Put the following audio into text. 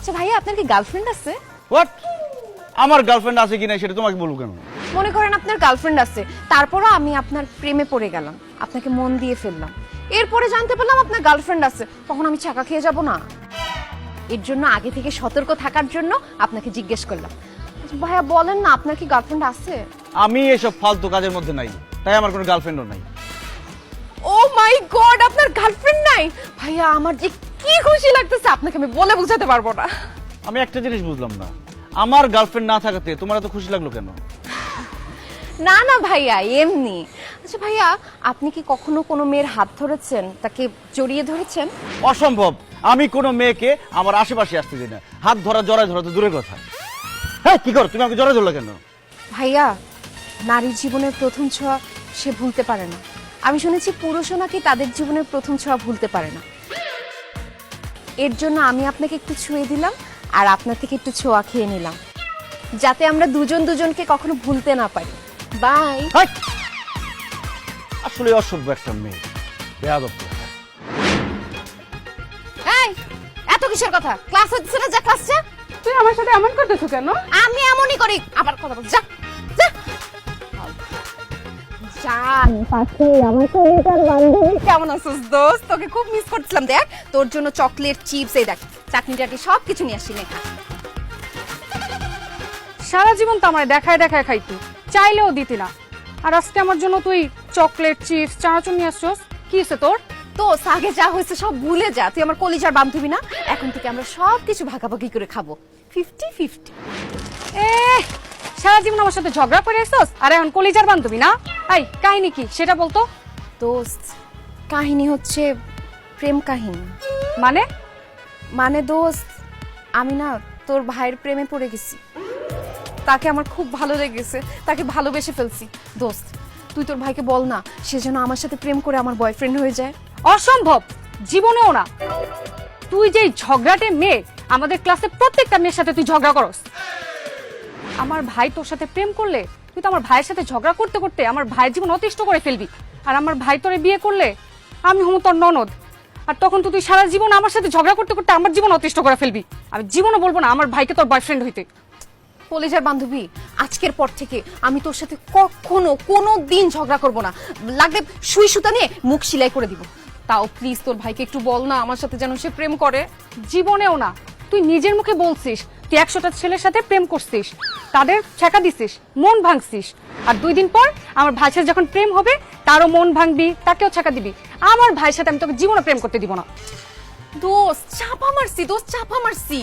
আচ্ছা ভাইয়া, আপনার কি গার্লফ্রেন্ড আছে? হোয়াট? আমার গার্লফ্রেন্ড আছে কিনা সেটা তোমাকে বলবো কেন? মনে করেন আপনার গার্লফ্রেন্ড আছে, তারপরও আমি আপনার প্রেমে পড়ে গেলাম, আপনাকে মন দিয়ে ফেললাম, এরপরে জানতে পারলাম আপনার গার্লফ্রেন্ড আছে, তখন আমি ছাকা খেয়ে যাব না? এর জন্য আগে থেকে সতর্ক থাকার জন্য আপনাকে জিজ্ঞেস করলাম। আচ্ছা ভাইয়া বলেন না, আপনার কি গার্লফ্রেন্ড আছে? আমি এসব ফালতু কাজের মধ্যে নাই, তাই আমার কোনো গার্লফ্রেন্ডও নাই। ও মাই গড, আপনার গার্লফ্রেন্ড নাই? ভাইয়া আমার যে কি খুশি লাগতেছে, আপনাকে আমি বলে বোঝাতে পারবো না। আমি একটা জিনিস বুঝলাম না, আমার গার্লফ্রেন্ড না থাকাতে তোমার এত খুশি লাগলো কেন? না না ভাইয়া, এমনি। আচ্ছা ভাইয়া, আপনি কি কখনো কোনো মেয়ের হাত ধরেছেন, তাকে জড়িয়ে ধরেছেন? অসম্ভব, আমি কোনো মেয়েকে আমার আশেপাশে আসতে দিই না। হাত ধরা জড়ায় ধরা তো দূরের কথা। হ্যাঁ, কি করো তুমি? আমাকে জড়ায় ধরলে কেন? ভাইয়া, নারীর জীবনের প্রথম ছোঁয়া সে ভুলতে পারে না। আমি শুনেছি পুরুষও নাকি তাদের জীবনের প্রথম ছোঁয়া ভুলতে পারে না। এর জন্য আমি আপনাকে একটু ছুঁয়ে দিলাম, আর আপনার থেকে একটু ছোঁয়া খেয়ে নিলাম, যাতে আমরা দুজন দুজনকে কখনো ভুলতে না পারি। বাই। হাই! আসলে অসভ্য একটা মেয়ে, বেয়াদব। এই, এত কিসের কথা? ক্লাস হচ্ছে না, যা ক্লাস যা। তুই আমার সাথে এমন করতেছো কেন? আমি এমনই করি, আবার কথা বল, যা যা যা। পাশে আমার কলিজার বান্ধবী। কেমন আছিস দোস্ত? তোকে খুব মিস করছিলাম। দেখ, তোর জন্য চকলেট, চিপস, এই দেখ চাটনি টাটনি সব কিছু নিয়ে আসি, নে খা। সারা জীবন তো আমার দেখায় দেখায় খাইতি, চাইলেও দিতি না, আর আজকে আমার জন্য তুই চকলেট, চিপস, চানাচুর নিয়ে আসছস। কি হয়েছে তোর? তো আগে যা হয়েছে সব ভুলে যা, তুই আমার কলিজার বান্ধবী না? এখন থেকে আমরা সব কিছু ভাগাভাগি করে খাবো, 50-50। এ সারা জীবন আমার সাথে ঝগড়া করে আসছস, আর এখন কলিজার বান্ধবী না? এই কাহিনী কি সেটা বলতো। দোস্ত, কাহিনী হচ্ছে প্রেম কাহিনী। মানে? মানে দোস্ত, আমি না তোর ভাইয়ের প্রেমে পড়ে গেছি, তাকে আমার খুব ভালো লেগেছে, তাকে ভালোবেসে ফেলছি। দোস্ত, তুই তোর ভাইকে বল না, সে যেন আমার সাথে প্রেম করে আমার বয়ফ্রেন্ড হয়ে যায়। অসম্ভব, জীবনেও না। তুই যে ঝগড়াটে মেয়ে, আমাদের ক্লাসে প্রত্যেকটা মেয়ের সাথে তুই ঝগড়া করস। আমার ভাই তোর সাথে প্রেম করলে তুই তো আমার ভাইয়ের সাথে ঝগড়া করতে করতে আমার ভাইয়ের জীবন অতিষ্ঠ করে ফেলবি, আর আমার ভাই তোরে বিয়ে করলে আমি হম তোর ননদ, আর তখন তো তুই সারা জীবন আমার সাথে ঝগড়া করতে করতে আমার জীবন অতিষ্ঠ করে ফেলবি। আমি জীবনও বলবো না আমার ভাইকে তোর বয়ফ্রেন্ড হইতে। কলেজের বান্ধবী, আজকের পর থেকে আমি তোর সাথে কখনো কোনো দিন ঝগড়া করব না, লাগলে সুই সুতা নিয়ে মুখ সেলাই করে দিব। তাও প্লিজ তোর ভাইকে একটু বল না আমার সাথে যেন সে প্রেম করে। জীবনেও না। তুই নিজের মুখে বলছিস তুই 100টা ছেলের সাথে প্রেম করছিস, তাদের ছেঁকা দিছিস, মন ভাঙছিস, আর 2 দিন পর আমার ভাইয়ের সাথে যখন প্রেম হবে তারও মন ভাঙবি, তাকেও ছেঁকা দিবি। আমার ভাইয়ের সাথে আমি তোকে জীবনে প্রেম করতে দিব না। দোস্ত চাপা মারছি, দোস্ত চাপা মারছি।